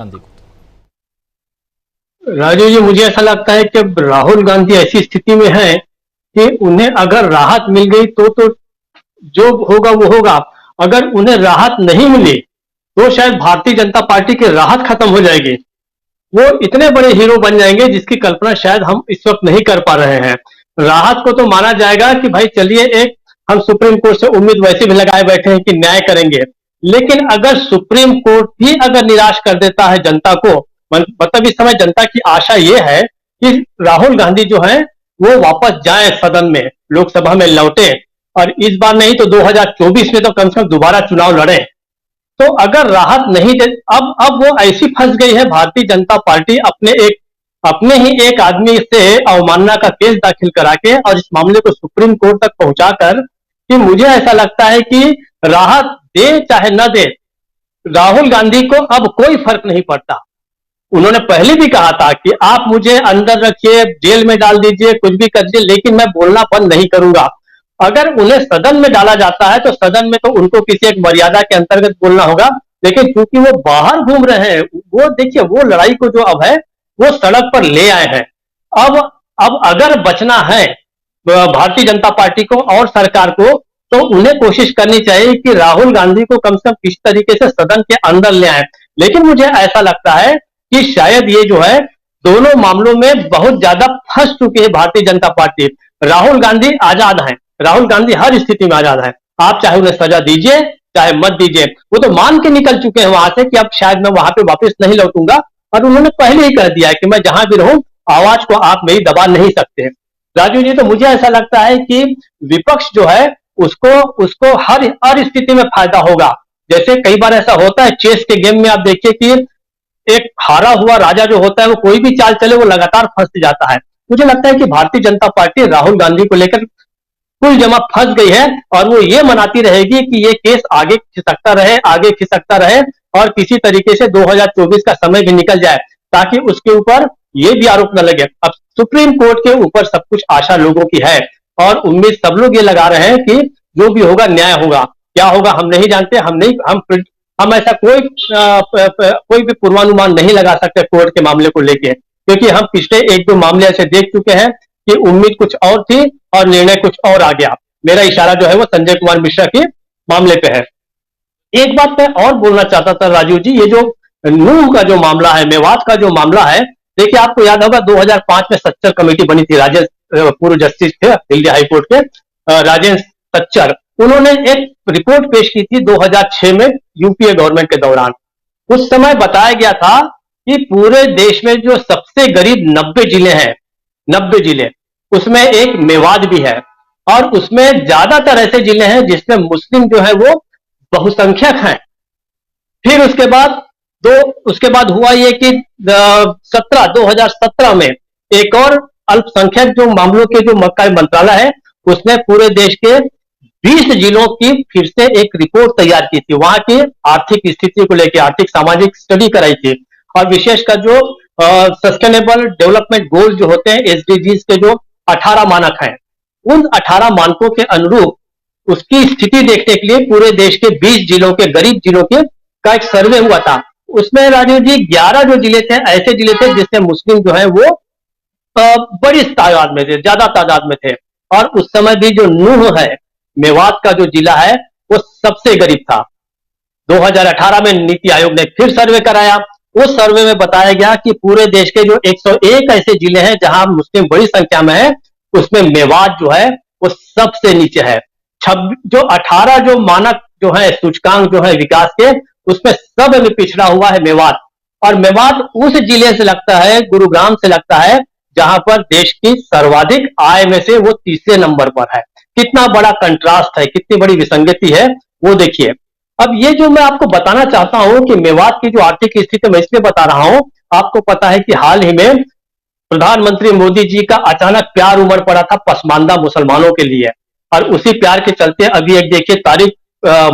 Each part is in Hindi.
गांधी को। राजू जी, मुझे ऐसा लगता है कि राहुल गांधी ऐसी स्थिति में है कि उन्हें अगर राहत मिल गई तो जो होगा वो होगा। अगर उन्हें राहत नहीं मिली तो शायद भारतीय जनता पार्टी की राहत खत्म हो जाएगी। वो इतने बड़े हीरो बन जाएंगे जिसकी कल्पना शायद हम इस वक्त नहीं कर पा रहे हैं। राहत को तो माना जाएगा कि भाई चलिए, एक हम सुप्रीम कोर्ट से उम्मीद वैसे भी लगाए बैठे हैं कि न्याय करेंगे, लेकिन अगर सुप्रीम कोर्ट ही अगर निराश कर देता है जनता को, मतलब इस समय जनता की आशा ये है कि राहुल गांधी जो है वो वापस जाए सदन में, लोकसभा में लौटे, और इस बार नहीं तो 2024 में तो कम से कम दोबारा चुनाव लड़े। तो अगर राहत नहीं दे, अब वो ऐसी फंस गई है भारतीय जनता पार्टी अपने ही एक आदमी से अवमानना का केस दाखिल करा के और इस मामले को सुप्रीम कोर्ट तक पहुंचाकर, कि मुझे ऐसा लगता है कि राहत दे चाहे न दे, राहुल गांधी को अब कोई फर्क नहीं पड़ता। उन्होंने पहले भी कहा था कि आप मुझे अंदर रखिए, जेल में डाल दीजिए, कुछ भी कर दीजिए, लेकिन मैं बोलना बंद नहीं करूंगा। अगर उन्हें सदन में डाला जाता है तो सदन में तो उनको किसी एक मर्यादा के अंतर्गत बोलना होगा, लेकिन क्योंकि वो बाहर घूम रहे हैं, वो देखिए वो लड़ाई को जो अब है वो सड़क पर ले आए हैं। अब अगर बचना है भारतीय जनता पार्टी को और सरकार को, तो उन्हें कोशिश करनी चाहिए कि राहुल गांधी को कम से कम किस तरीके से सदन के अंदर ले आए। लेकिन मुझे ऐसा लगता है कि शायद ये जो है दोनों मामलों में बहुत ज्यादा फंस चुकी है भारतीय जनता पार्टी। राहुल गांधी आजाद है, राहुल गांधी हर स्थिति में आजाद है। आप चाहे उन्हें सजा दीजिए चाहे मत दीजिए, वो तो मान के निकल चुके हैं वहां से कि अब शायद मैं वहां पे वापस नहीं लौटूंगा, और उन्होंने पहले ही कह दिया है कि मैं जहां भी रहूं आवाज को आप मेरी दबा नहीं सकते। राजू जी, तो मुझे ऐसा लगता है कि विपक्ष जो है उसको उसको हर स्थिति में फायदा होगा। जैसे कई बार ऐसा होता है चेस के गेम में, आप देखिए कि एक हारा हुआ राजा जो होता है वो कोई भी चाल चले वो लगातार फंस जाता है। मुझे लगता है कि भारतीय जनता पार्टी राहुल गांधी को लेकर कुल जमा फंस गई है, और वो ये मनाती रहेगी कि ये केस आगे खिसकता रहे, आगे खिसकता रहे, और किसी तरीके से 2024 का समय भी निकल जाए ताकि उसके ऊपर ये भी आरोप न लगे। अब सुप्रीम कोर्ट के ऊपर सब कुछ आशा लोगों की है, और उम्मीद सब लोग ये लगा रहे हैं कि जो भी होगा न्याय होगा। क्या होगा हम नहीं जानते, हम ऐसा कोई भी पूर्वानुमान नहीं लगा सकते कोर्ट के मामले को लेके, क्योंकि हम पिछले एक दो मामले ऐसे देख चुके हैं कि उम्मीद कुछ और थी और निर्णय कुछ और आ गया। मेरा इशारा जो है वो संजय कुमार मिश्रा के मामले पे है। एक बात मैं और बोलना चाहता था राजू जी, ये जो नूह का जो मामला है, मेवात का जो मामला है, देखिए आपको याद होगा 2005 में सच्चर कमेटी बनी थी, राजेंद्र पूर्व जस्टिस थे दिल्ली हाईकोर्ट के राजेंद्र सच्चर, उन्होंने एक रिपोर्ट पेश की थी 2006 में यूपीए गवर्नमेंट के दौरान। उस समय बताया गया था कि पूरे देश में जो सबसे गरीब 90 जिले हैं, 90 जिले, उसमें एक मेवात भी है, और उसमें ज्यादातर ऐसे जिले हैं जिसमें मुस्लिम जो है वो बहुसंख्यक हैं। फिर उसके बाद हुआ ये कि 2017 में एक और अल्पसंख्यक जो मामलों के जो मंत्रालय है, उसने पूरे देश के 20 जिलों की फिर से एक रिपोर्ट तैयार की थी, वहां की आर्थिक स्थिति को लेकर आर्थिक सामाजिक स्टडी कराई थी, और विशेषकर जो सस्टेनेबल डेवलपमेंट गोल जो होते हैं एसडीजीज के जो 18 मानक हैं, उन 18 मानकों के अनुरूप उसकी स्थिति देखने के लिए पूरे देश के 20 जिलों के गरीब जिलों के का एक सर्वे हुआ था। उसमें राजीव जी 11 जो जिले थे ऐसे जिले थे जिसमें मुस्लिम जो है वो बड़ी तादाद में थे, ज्यादा तादाद में थे, और उस समय भी जो नूह है मेवात का जो जिला है वो सबसे गरीब था। 2018 में नीति आयोग ने फिर सर्वे कराया, उस सर्वे में बताया गया कि पूरे देश के जो 101 ऐसे जिले हैं जहां मुस्लिम बड़ी संख्या में है, उसमें मेवात जो है वो सबसे नीचे है। जो 18 जो मानक जो है सूचकांक जो है विकास के, उसमें सब में पिछड़ा हुआ है मेवात, और मेवात उस जिले से लगता है, गुरुग्राम से लगता है, जहां पर देश की सर्वाधिक आय में से वो तीसरे नंबर पर है। कितना बड़ा कंट्रास्ट है, कितनी बड़ी विसंगति है वो देखिए। अब ये जो मैं आपको बताना चाहता हूं कि मेवात की जो आर्थिक स्थिति मैं इसलिए बता रहा हूं, आपको पता है कि हाल ही में प्रधानमंत्री मोदी जी का अचानक प्यार उमड़ पड़ा था पसमानदा मुसलमानों के लिए, और उसी प्यार के चलते अभी एक देखिए तारिक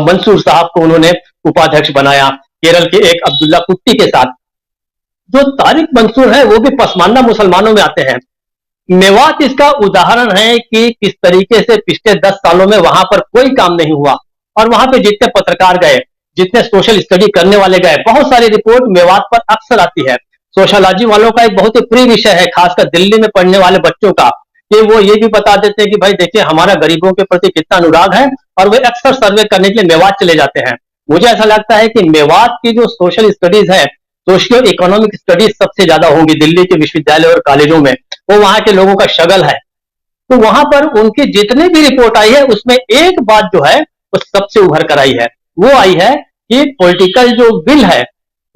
मंसूर साहब को उन्होंने उपाध्यक्ष बनाया केरल के एक अब्दुल्ला कुट्टी के साथ। जो तारिक मंसूर है वो भी पसमानदा मुसलमानों में आते हैं। मेवात इसका उदाहरण है कि किस तरीके से पिछले 10 सालों में वहां पर कोई काम नहीं हुआ, और वहां पे जितने पत्रकार गए, जितने सोशल स्टडी करने वाले गए, बहुत सारी रिपोर्ट मेवात पर अक्सर आती है। सोशलॉजी वालों का एक बहुत ही प्रिय विषय है, खासकर दिल्ली में पढ़ने वाले बच्चों का, कि वो ये भी बता देते हैं कि भाई देखिए हमारा गरीबों के प्रति कितना अनुराग है, और वे अक्सर सर्वे करने के लिए मेवात चले जाते हैं। मुझे ऐसा लगता है कि मेवात की जो सोशल स्टडीज है, सोशियो इकोनॉमिक स्टडीज सबसे ज्यादा होंगी दिल्ली के विश्वविद्यालय और कॉलेजों में, वो वहां के लोगों का शगल है। तो वहां पर उनकी जितनी भी रिपोर्ट आई है उसमें एक बात जो है वो सबसे उभर कर आई है, वो आई है कि पॉलिटिकल जो विल है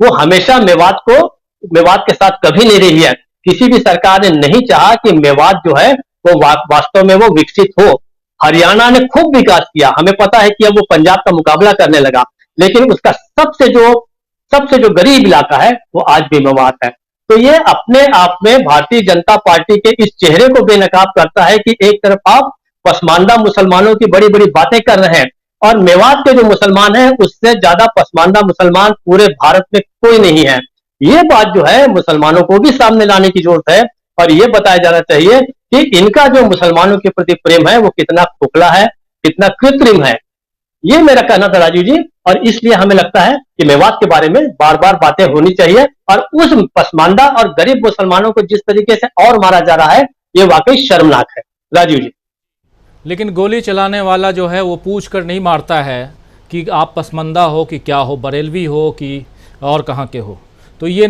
वो हमेशा मेवात के साथ कभी नहीं रही है। किसी भी सरकार ने नहीं चाहा कि मेवात जो है वो वास्तव में वो विकसित हो। हरियाणा ने खूब विकास किया, हमें पता है कि अब वो पंजाब का मुकाबला करने लगा, लेकिन उसका सबसे जो गरीब इलाका है वो आज भी मेवात है। तो ये अपने आप में भारतीय जनता पार्टी के इस चेहरे को बेनकाब करता है कि एक तरफ आप पसमानदा मुसलमानों की बड़ी बड़ी बातें कर रहे हैं, और मेवात के जो मुसलमान हैं उससे ज्यादा पसमानदा मुसलमान पूरे भारत में कोई नहीं है। ये बात जो है मुसलमानों को भी सामने लाने की जरूरत है, और ये बताया जाना चाहिए कि इनका जो मुसलमानों के प्रति प्रेम है वो कितना खोखला है, कितना कृत्रिम है। ये मेरा कहना था राजू जी, और इसलिए हमें लगता है कि मेवात के बारे में बार बार बातें होनी चाहिए, और उस पसमानदा और गरीब मुसलमानों को जिस तरीके से और मारा जा रहा है ये वाकई शर्मनाक है। राजू जी, लेकिन गोली चलाने वाला जो है वो पूछ कर नहीं मारता है कि आप पसमंदा हो कि क्या हो, बरेलवी हो कि और कहाँ के हो। तो ये